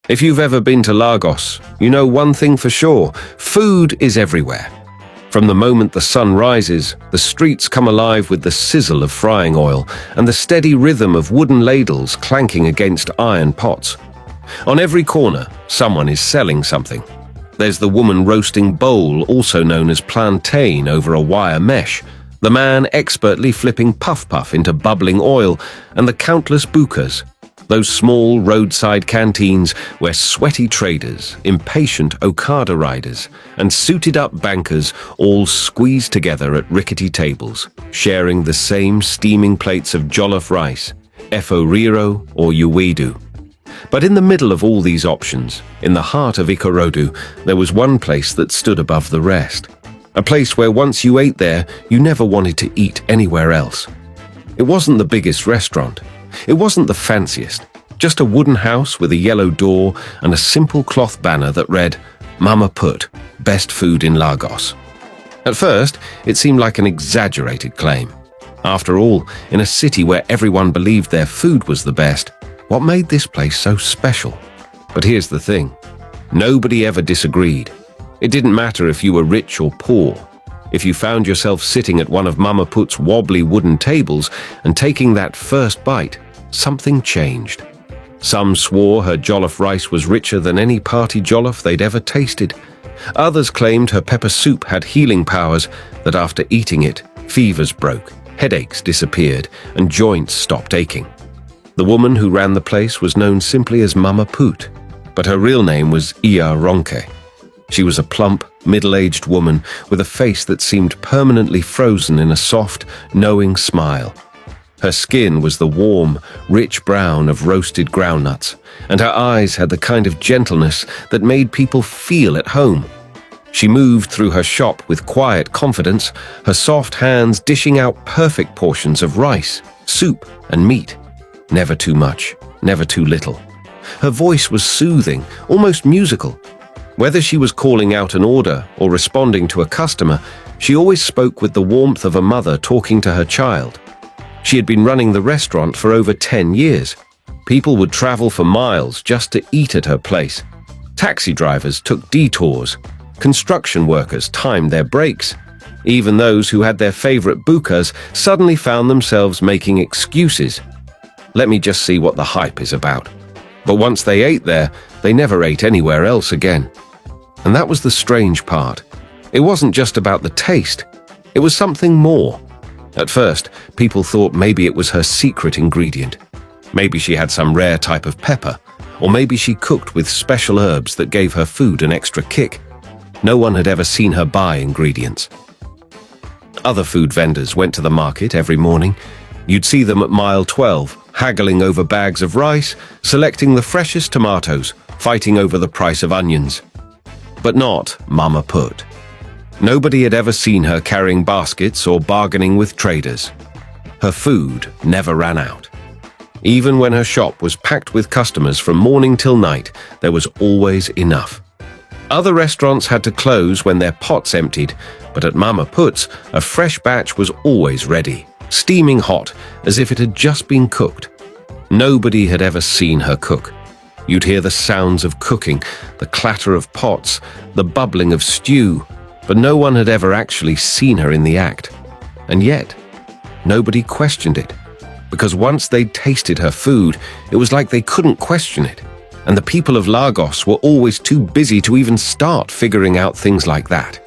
If you've ever been to Lagos, you know one thing for sure: food is everywhere. From the moment the sun rises, the streets come alive with the sizzle of frying oil and the steady rhythm of wooden ladles clanking against iron pots. On every corner, someone is selling something. There's the woman roasting bole, also known as plantain, over a wire mesh, the man expertly flipping puff-puff into bubbling oil, and the countless bukas, those small roadside canteens where sweaty traders, impatient Okada riders, and suited-up bankers all squeeze together at rickety tables, sharing the same steaming plates of jollof rice, efo riro or uwedu. But in the middle of all these options, in the heart of Ikorodu, there was one place that stood above the rest. A place where once you ate there, you never wanted to eat anywhere else. It wasn't the biggest restaurant. It wasn't the fanciest. Just a wooden house with a yellow door and a simple cloth banner that read, "Mama Put, best food in Lagos." At first, it seemed like an exaggerated claim. After all, in a city where everyone believed their food was the best, what made this place so special? But here's the thing. Nobody ever disagreed. It didn't matter if you were rich or poor. If you found yourself sitting at one of Mama Put's wobbly wooden tables and taking that first bite, something changed. Some swore her jollof rice was richer than any party jollof they'd ever tasted. Others claimed her pepper soup had healing powers, that after eating it, fevers broke, headaches disappeared, and joints stopped aching. The woman who ran the place was known simply as Mama Put, but her real name was Iya Ronke. She was a plump, middle-aged woman with a face that seemed permanently frozen in a soft, knowing smile. Her skin was the warm, rich brown of roasted groundnuts, and her eyes had the kind of gentleness that made people feel at home. She moved through her shop with quiet confidence, her soft hands dishing out perfect portions of rice, soup, and meat. Never too much, never too little. Her voice was soothing, almost musical. Whether she was calling out an order or responding to a customer, she always spoke with the warmth of a mother talking to her child. She had been running the restaurant for over 10 years. People would travel for miles just to eat at her place. Taxi drivers took detours. Construction workers timed their breaks. Even those who had their favorite bukas suddenly found themselves making excuses. Let me just see what the hype is about. But once they ate there, they never ate anywhere else again. And that was the strange part. It wasn't just about the taste. It was something more. At first, people thought maybe it was her secret ingredient. Maybe she had some rare type of pepper, or maybe she cooked with special herbs that gave her food an extra kick. No one had ever seen her buy ingredients. Other food vendors went to the market every morning. You'd see them at mile 12, haggling over bags of rice, selecting the freshest tomatoes, fighting over the price of onions. But not Mama Put. Nobody had ever seen her carrying baskets or bargaining with traders. Her food never ran out. Even when her shop was packed with customers from morning till night, there was always enough. Other restaurants had to close when their pots emptied, but at Mama Put's, a fresh batch was always ready, steaming hot as if it had just been cooked. Nobody had ever seen her cook. You'd hear the sounds of cooking, the clatter of pots, the bubbling of stew, but no one had ever actually seen her in the act. And yet, nobody questioned it, because once they'd tasted her food, it was like they couldn't question it, and the people of Lagos were always too busy to even start figuring out things like that.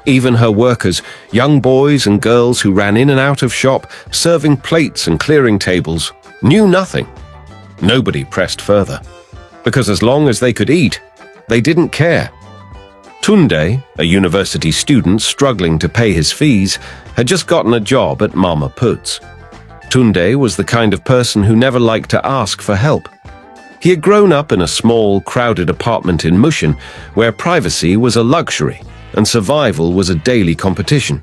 Even her workers, young boys and girls who ran in and out of shop, serving plates and clearing tables, knew nothing. Nobody pressed further, because as long as they could eat, they didn't care. Tunde, a university student struggling to pay his fees, had just gotten a job at Mama Put's. Tunde was the kind of person who never liked to ask for help. He had grown up in a small, crowded apartment in Mushin, where privacy was a luxury and survival was a daily competition.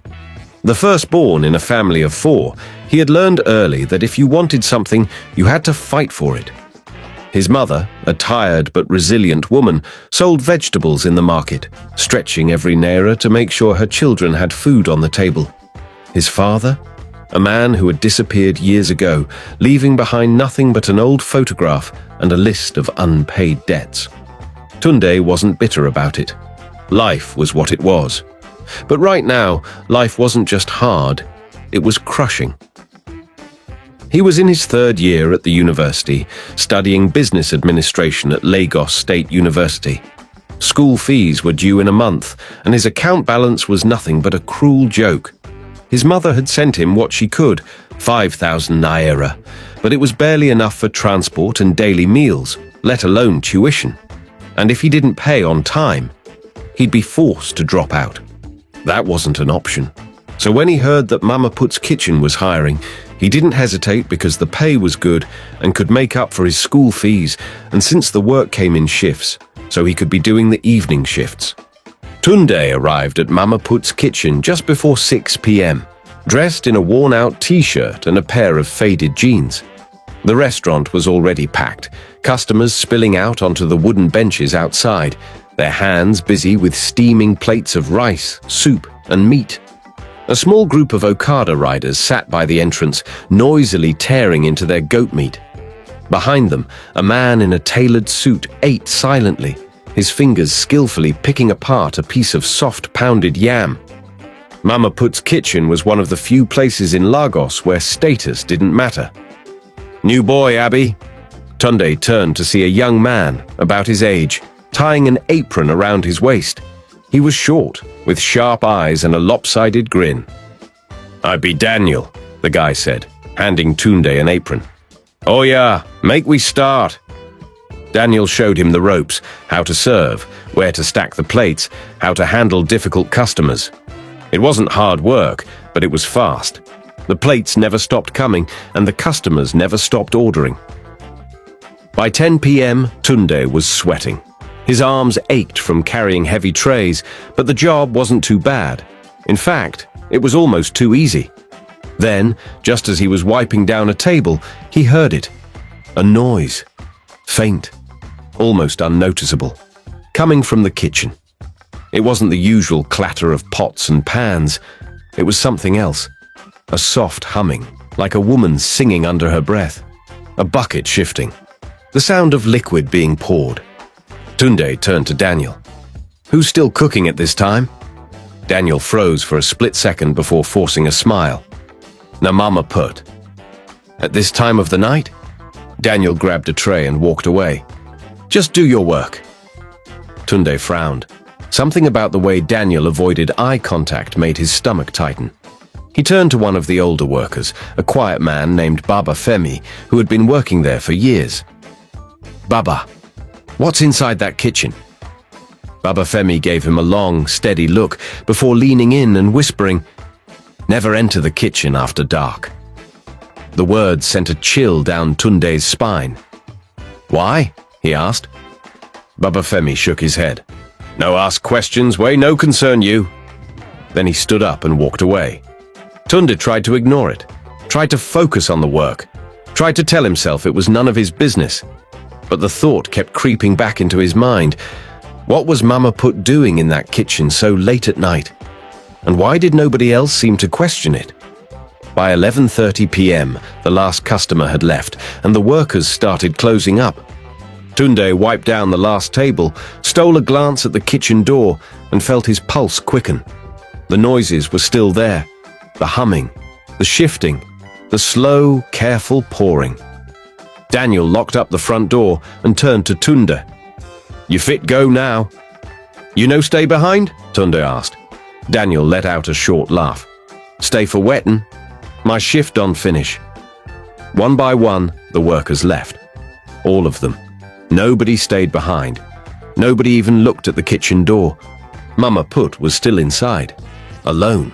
The firstborn in a family of 4, he had learned early that if you wanted something, you had to fight for it. His mother, a tired but resilient woman, sold vegetables in the market, stretching every naira to make sure her children had food on the table. His father? a man who had disappeared years ago, leaving behind nothing but an old photograph and a list of unpaid debts. Tunde wasn't bitter about it. Life was what it was. But right now, life wasn't just hard, it was crushing. He was in his third year at the university, studying business administration at Lagos State University. School fees were due in a month, and his account balance was nothing but a cruel joke. His mother had sent him what she could, 5,000 naira, but it was barely enough for transport and daily meals, let alone tuition. And if he didn't pay on time, he'd be forced to drop out. That wasn't an option. So when he heard that Mama Put's kitchen was hiring, he didn't hesitate because the pay was good and could make up for his school fees, and since the work came in shifts, so he could be doing the evening shifts. Tunde arrived at Mama Put's kitchen just before 6 p.m., dressed in a worn-out t-shirt and a pair of faded jeans. The restaurant was already packed, customers spilling out onto the wooden benches outside, their hands busy with steaming plates of rice, soup, and meat. A small group of Okada riders sat by the entrance, noisily tearing into their goat meat. Behind them, a man in a tailored suit ate silently, his fingers skillfully picking apart a piece of soft pounded yam. Mama Put's kitchen was one of the few places in Lagos where status didn't matter. "New boy, Abby." Tunde turned to see a young man, about his age, tying an apron around his waist. He was short, with sharp eyes and a lopsided grin. "I be Daniel," the guy said, handing Tunde an apron. "Oh yeah, make we start." Daniel showed him the ropes, how to serve, where to stack the plates, how to handle difficult customers. It wasn't hard work, but it was fast. The plates never stopped coming, and the customers never stopped ordering. By 10 p.m., Tunde was sweating. His arms ached from carrying heavy trays, but the job wasn't too bad. In fact, it was almost too easy. Then, just as he was wiping down a table, he heard it. A noise. Faint. Almost unnoticeable. Coming from the kitchen. It wasn't the usual clatter of pots and pans. It was something else. A soft humming, like a woman singing under her breath. A bucket shifting. The sound of liquid being poured. Tunde turned to Daniel. "Who's still cooking at this time?" Daniel froze for a split second before forcing a smile. "Na Mama Put." "At this time of the night?" Daniel grabbed a tray and walked away. "Just do your work." Tunde frowned. Something about the way Daniel avoided eye contact made his stomach tighten. He turned to one of the older workers, a quiet man named Baba Femi, who had been working there for years. "Baba, what's inside that kitchen?" Baba Femi gave him a long, steady look before leaning in and whispering, "Never enter the kitchen after dark." The words sent a chill down Tunde's spine. "Why?" he asked. Baba Femi shook his head. "No ask questions, way no concern you." Then he stood up and walked away. Tunde tried to ignore it, tried to focus on the work, tried to tell himself it was none of his business. But the thought kept creeping back into his mind. What was Mama Put doing in that kitchen so late at night? And why did nobody else seem to question it? By 11:30 p.m., the last customer had left, and the workers started closing up. Tunde wiped down the last table, stole a glance at the kitchen door, and felt his pulse quicken. The noises were still there. The humming, the shifting, the slow, careful pouring. Daniel locked up the front door and turned to Tunde. "You fit go now?" "You no stay behind?" Tunde asked. Daniel let out a short laugh. "Stay for wetting. My shift on finish." One by one, the workers left. All of them. Nobody stayed behind. Nobody even looked at the kitchen door. Mama Put was still inside, alone.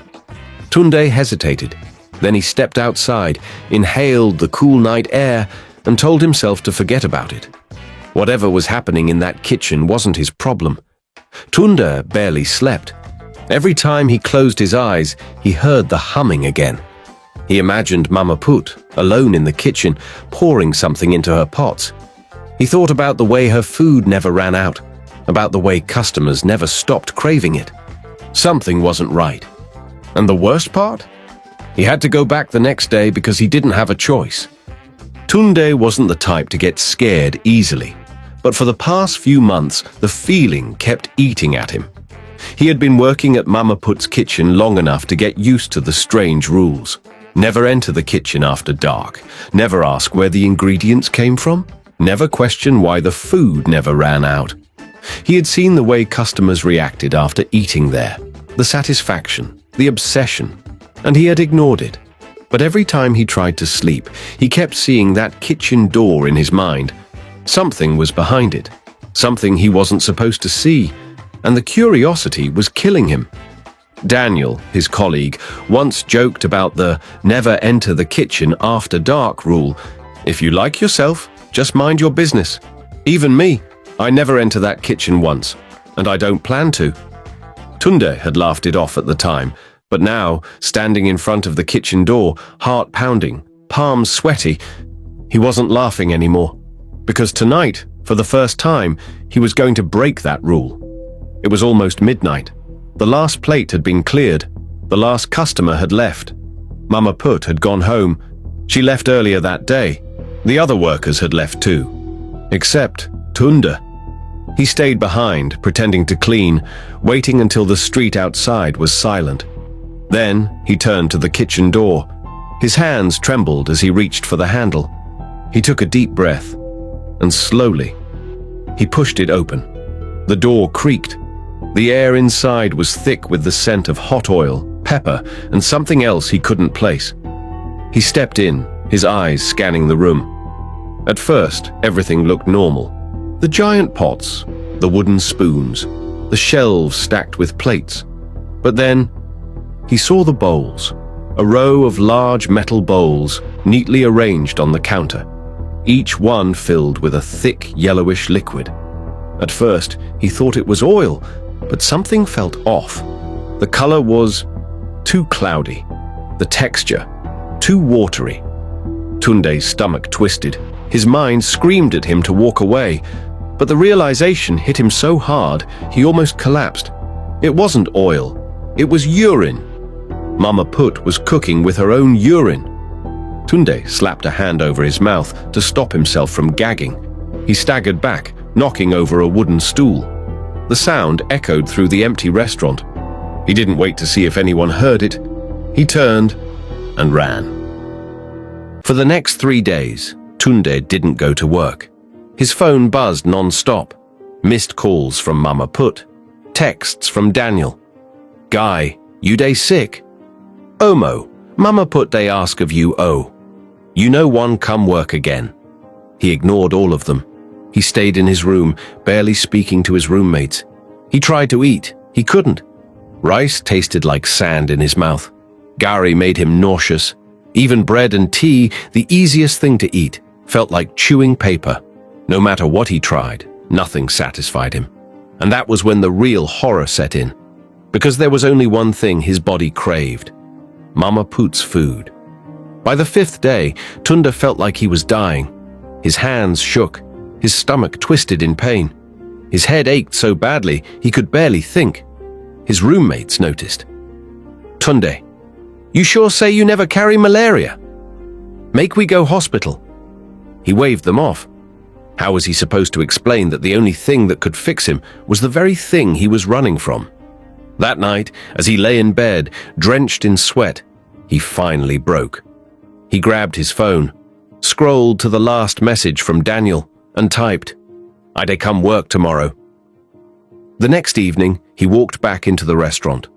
Tunde hesitated. Then he stepped outside, inhaled the cool night air, and told himself to forget about it. Whatever was happening in that kitchen wasn't his problem. Tunde barely slept. Every time he closed his eyes, he heard the humming again. He imagined Mama Put, alone in the kitchen, pouring something into her pots. He thought about the way her food never ran out, about the way customers never stopped craving it. Something wasn't right. And the worst part? He had to go back the next day because he didn't have a choice. Tunde wasn't the type to get scared easily, but for the past few months, the feeling kept eating at him. He had been working at Mama Put's kitchen long enough to get used to the strange rules. Never enter the kitchen after dark. Never ask where the ingredients came from. Never question why the food never ran out. He had seen the way customers reacted after eating there, the satisfaction, the obsession, and he had ignored it. But every time he tried to sleep, he kept seeing that kitchen door in his mind. Something was behind it, something he wasn't supposed to see, and the curiosity was killing him. Daniel, his colleague, once joked about the never enter the kitchen after dark rule. If you like yourself, just mind your business. Even me, I never enter that kitchen once, and I don't plan to. Tunde had laughed it off at the time, but now, standing in front of the kitchen door, heart pounding, palms sweaty, he wasn't laughing anymore. Because tonight, for the first time, he was going to break that rule. It was almost midnight. The last plate had been cleared. The last customer had left. Mama Put had gone home. She left earlier that day. The other workers had left too. Except Tunde. He stayed behind, pretending to clean, waiting until the street outside was silent. Then he turned to the kitchen door. His hands trembled as he reached for the handle. He took a deep breath, and slowly, he pushed it open. The door creaked. The air inside was thick with the scent of hot oil, pepper, and something else he couldn't place. He stepped in, his eyes scanning the room. At first, everything looked normal. The giant pots, the wooden spoons, the shelves stacked with plates. But then, he saw the bowls, a row of large metal bowls neatly arranged on the counter, each one filled with a thick yellowish liquid. At first, he thought it was oil, but something felt off. The color was too cloudy, the texture too watery. Tunde's stomach twisted. His mind screamed at him to walk away, but the realization hit him so hard he almost collapsed. It wasn't oil, it was urine. Mama Put was cooking with her own urine. Tunde slapped a hand over his mouth to stop himself from gagging. He staggered back, knocking over a wooden stool. The sound echoed through the empty restaurant. He didn't wait to see if anyone heard it. He turned and ran. For the next 3 days, Tunde didn't go to work. His phone buzzed non-stop. Missed calls from Mama Put. Texts from Daniel. Guy, you day sick? Omo, Mama Put they ask of you You know one come work again. He ignored all of them. He stayed in his room, barely speaking to his roommates. He tried to eat. He couldn't. Rice tasted like sand in his mouth. Gari made him nauseous. Even bread and tea, the easiest thing to eat, felt like chewing paper. No matter what he tried, nothing satisfied him. And that was when the real horror set in. Because there was only one thing his body craved: Mama Put's food. By the 5th day, Tunde felt like he was dying. His hands shook. His stomach twisted in pain. His head ached so badly he could barely think. His roommates noticed. Tunde, you sure say you never carry malaria? Make we go hospital. He waved them off. How was he supposed to explain that the only thing that could fix him was the very thing he was running from? That night, as he lay in bed, drenched in sweat, he finally broke. He grabbed his phone, scrolled to the last message from Daniel, and typed, "I'd come work tomorrow." The next evening, he walked back into the restaurant.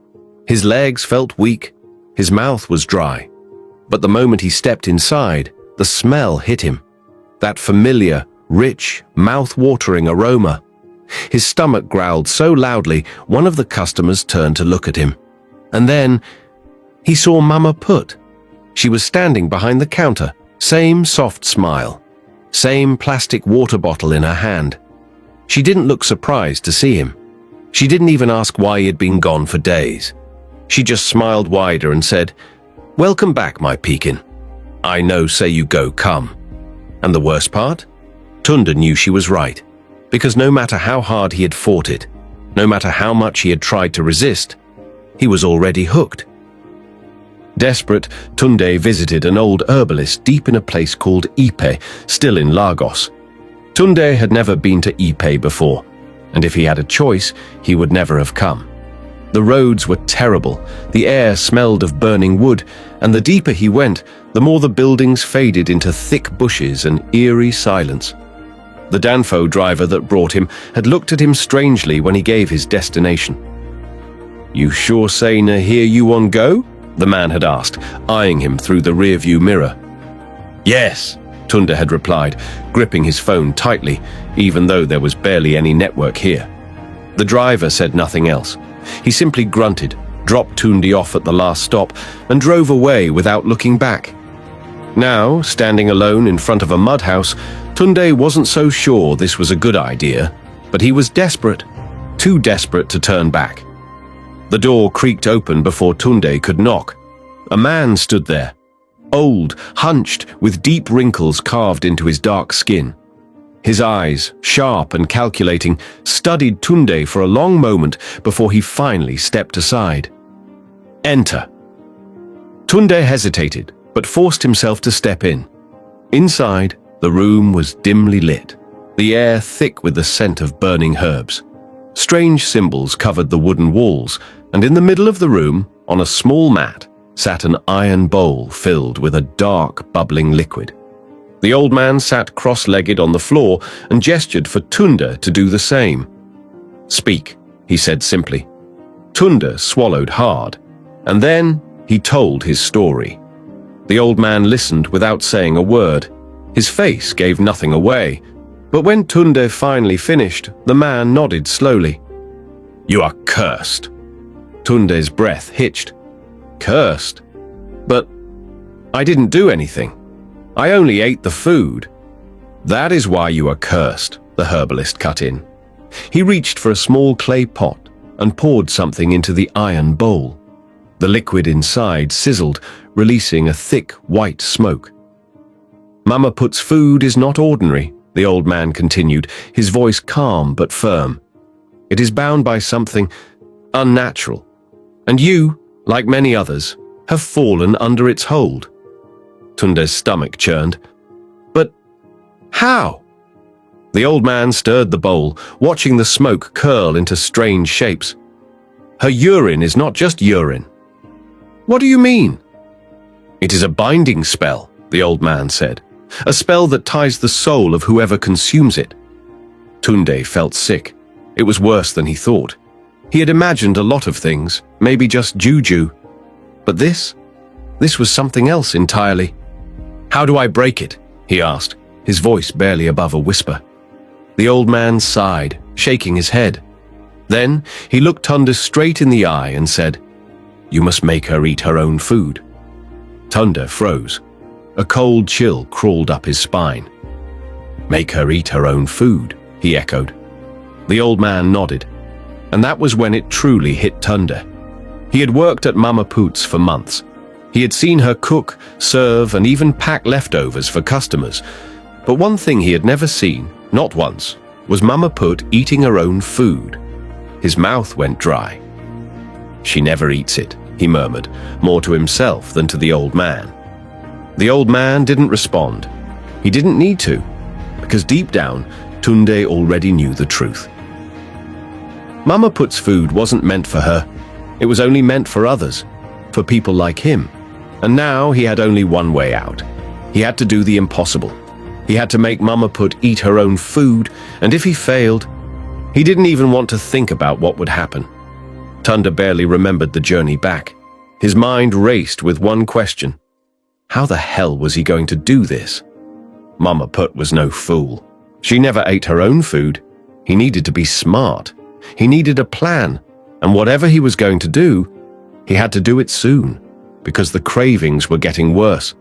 His legs felt weak, his mouth was dry. But the moment he stepped inside, the smell hit him. That familiar, rich, mouth-watering aroma. His stomach growled so loudly, one of the customers turned to look at him. And then, he saw Mama Put. She was standing behind the counter, same soft smile. Same plastic water bottle in her hand. She didn't look surprised to see him. She didn't even ask why he had been gone for days. She just smiled wider and said, "Welcome back, my Pekin. I know say you go come." And the worst part? Tunde knew she was right, because no matter how hard he had fought it, no matter how much he had tried to resist, he was already hooked. Desperate, Tunde visited an old herbalist deep in a place called Ipe, still in Lagos. Tunde had never been to Ipe before, and if he had a choice, he would never have come. The roads were terrible, the air smelled of burning wood, and the deeper he went, the more the buildings faded into thick bushes and eerie silence. The Danfo driver that brought him had looked at him strangely when he gave his destination. "You sure say na here you on go?" the man had asked, eyeing him through the rearview mirror. "Yes," Tunde had replied, gripping his phone tightly, even though there was barely any network here. The driver said nothing else. He simply grunted, dropped Tunde off at the last stop, and drove away without looking back. Now, standing alone in front of a mud house, Tunde wasn't so sure this was a good idea, but he was desperate, too desperate to turn back. The door creaked open before Tunde could knock. A man stood there, old, hunched, with deep wrinkles carved into his dark skin. His eyes, sharp and calculating, studied Tunde for a long moment before he finally stepped aside. "Enter." Tunde hesitated, but forced himself to step in. Inside, the room was dimly lit, the air thick with the scent of burning herbs. Strange symbols covered the wooden walls, and in the middle of the room, on a small mat, sat an iron bowl filled with a dark, bubbling liquid. The old man sat cross-legged on the floor and gestured for Tunde to do the same. "Speak," he said simply. Tunde swallowed hard, and then he told his story. The old man listened without saying a word. His face gave nothing away, but when Tunde finally finished, the man nodded slowly. "You are cursed." Tunde's breath hitched. "Cursed? But I didn't do anything. I only ate the food." "That is why you are cursed," the herbalist cut in. He reached for a small clay pot and poured something into the iron bowl. The liquid inside sizzled, releasing a thick, white smoke. "Mama Put's food is not ordinary," the old man continued, his voice calm but firm. "It is bound by something unnatural, and you, like many others, have fallen under its hold." Tunde's stomach churned. "But how?" The old man stirred the bowl, watching the smoke curl into strange shapes. "Her urine is not just urine." "What do you mean?" "It is a binding spell," the old man said. "A spell that ties the soul of whoever consumes it." Tunde felt sick. It was worse than he thought. He had imagined a lot of things, maybe just juju. But this was something else entirely. "How do I break it?" he asked, his voice barely above a whisper. The old man sighed, shaking his head. Then he looked Tunde straight in the eye and said, "You must make her eat her own food." Tunde froze. A cold chill crawled up his spine. "Make her eat her own food," he echoed. The old man nodded, and that was when it truly hit Tunde. He had worked at Mama Put's for months. He had seen her cook, serve, and even pack leftovers for customers. But one thing he had never seen, not once, was Mama Put eating her own food. His mouth went dry. "She never eats it," he murmured, more to himself than to the old man. The old man didn't respond. He didn't need to, because deep down, Tunde already knew the truth. Mama Put's food wasn't meant for her. It was only meant for others, for people like him. And now he had only one way out. He had to do the impossible. He had to make Mama Put eat her own food, and if he failed, he didn't even want to think about what would happen. Tunde barely remembered the journey back. His mind raced with one question. How the hell was he going to do this? Mama Put was no fool. She never ate her own food. He needed to be smart. He needed a plan, and whatever he was going to do, he had to do it soon, because the cravings were getting worse,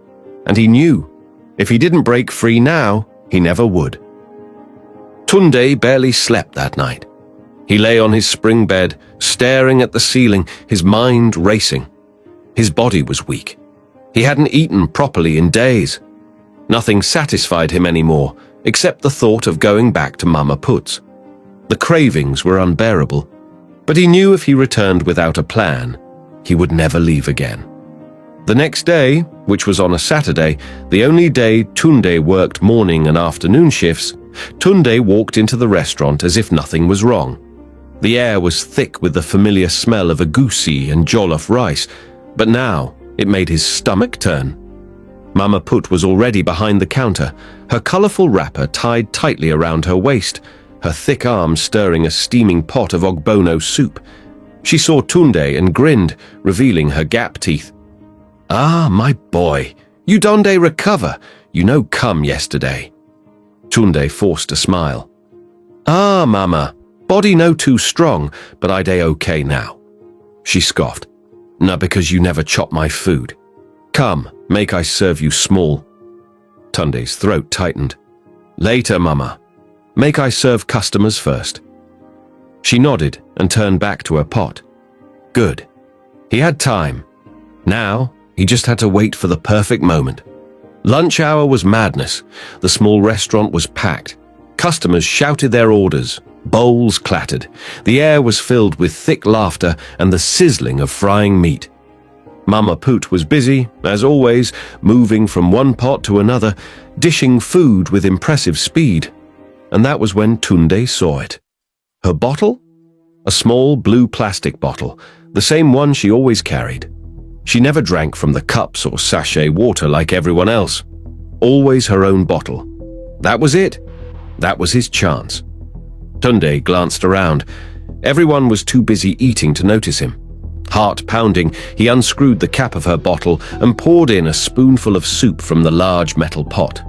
and he knew if he didn't break free now, he never would. Tunde barely slept that night. He lay on his spring bed, staring at the ceiling, his mind racing. His body was weak. He hadn't eaten properly in days. Nothing satisfied him anymore, except the thought of going back to Mama Put's. The cravings were unbearable, but he knew if he returned without a plan, he would never leave again. The next day, which was on a Saturday, the only day Tunde worked morning and afternoon shifts, Tunde walked into the restaurant as if nothing was wrong. The air was thick with the familiar smell of agusi and jollof rice, but now it made his stomach turn. Mama Put was already behind the counter, her colourful wrapper tied tightly around her waist, her thick arms stirring a steaming pot of ogbono soup. She saw Tunde and grinned, revealing her gap teeth. "Ah, my boy, you donde recover? You no come yesterday." Tunde forced a smile. "Ah, Mama, body no too strong, but I day okay now." She scoffed. "Na because you never chop my food. Come, make I serve you small." Tunde's throat tightened. "Later, Mama. Make I serve customers first." She nodded and turned back to her pot. Good. He had time. Now, he just had to wait for the perfect moment. Lunch hour was madness. The small restaurant was packed. Customers shouted their orders. Bowls clattered. The air was filled with thick laughter and the sizzling of frying meat. Mama Put was busy, as always, moving from one pot to another, dishing food with impressive speed. And that was when Tunde saw it. Her bottle? A small blue plastic bottle, the same one she always carried. She never drank from the cups or sachet water like everyone else. Always her own bottle. That was it. That was his chance. Tunde glanced around. Everyone was too busy eating to notice him. Heart pounding, he unscrewed the cap of her bottle and poured in a spoonful of soup from the large metal pot.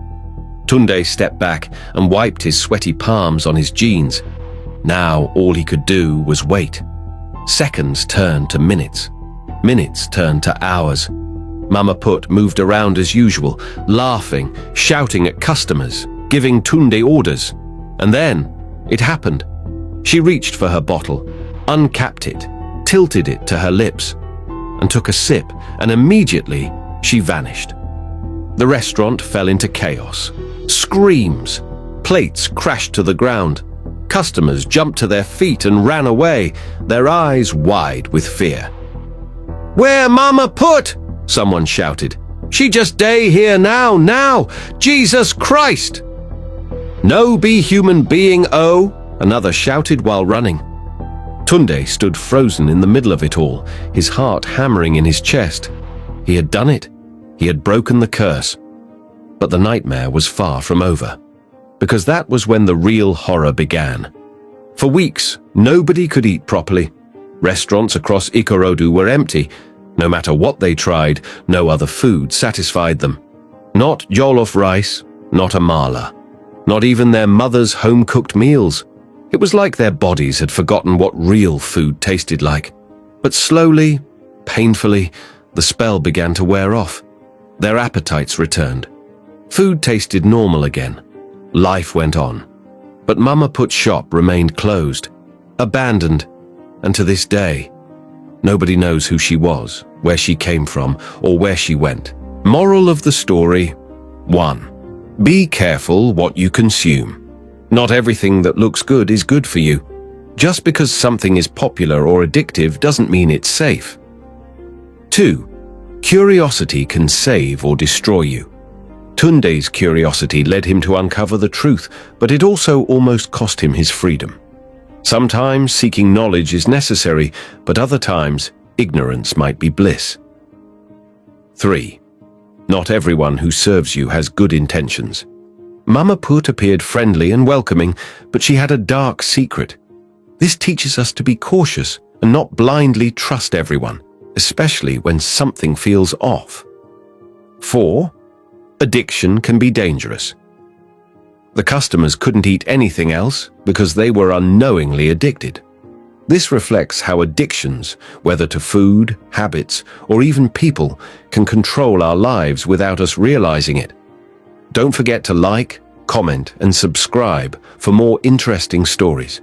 Tunde stepped back and wiped his sweaty palms on his jeans. Now all he could do was wait. Seconds turned to minutes. Minutes turned to hours. Mama Put moved around as usual, laughing, shouting at customers, giving Tunde orders. And then it happened. She reached for her bottle, uncapped it, tilted it to her lips, and took a sip, and immediately she vanished. The restaurant fell into chaos. Screams. Plates crashed to the ground. Customers jumped to their feet and ran away, their eyes wide with fear. "Where Mama Put?" someone shouted. "She just day here now! Jesus Christ!" "No be human being, oh!" another shouted while running. Tunde stood frozen in the middle of it all, his heart hammering in his chest. He had done it. He had broken the curse. But the nightmare was far from over, because that was when the real horror began. For weeks, nobody could eat properly. Restaurants across Ikorodu were empty. No matter what they tried, no other food satisfied them. Not jollof rice, not amala, not even their mother's home-cooked meals. It was like their bodies had forgotten what real food tasted like. But slowly, painfully, the spell began to wear off. Their appetites returned. Food tasted normal again. Life went on. But Mama Put's shop remained closed, abandoned, and to this day, nobody knows who she was, where she came from, or where she went. Moral of the story: 1. Be careful what you consume. Not everything that looks good is good for you. Just because something is popular or addictive doesn't mean it's safe. 2. Curiosity can save or destroy you. Tunde's curiosity led him to uncover the truth, but it also almost cost him his freedom. Sometimes seeking knowledge is necessary, but other times ignorance might be bliss. 3. Not everyone who serves you has good intentions. Mama Put appeared friendly and welcoming, but she had a dark secret. This teaches us to be cautious and not blindly trust everyone, especially when something feels off. 4. Addiction can be dangerous. The customers couldn't eat anything else because they were unknowingly addicted. This reflects how addictions, whether to food, habits, or even people, can control our lives without us realizing it. Don't forget to like, comment, and subscribe for more interesting stories.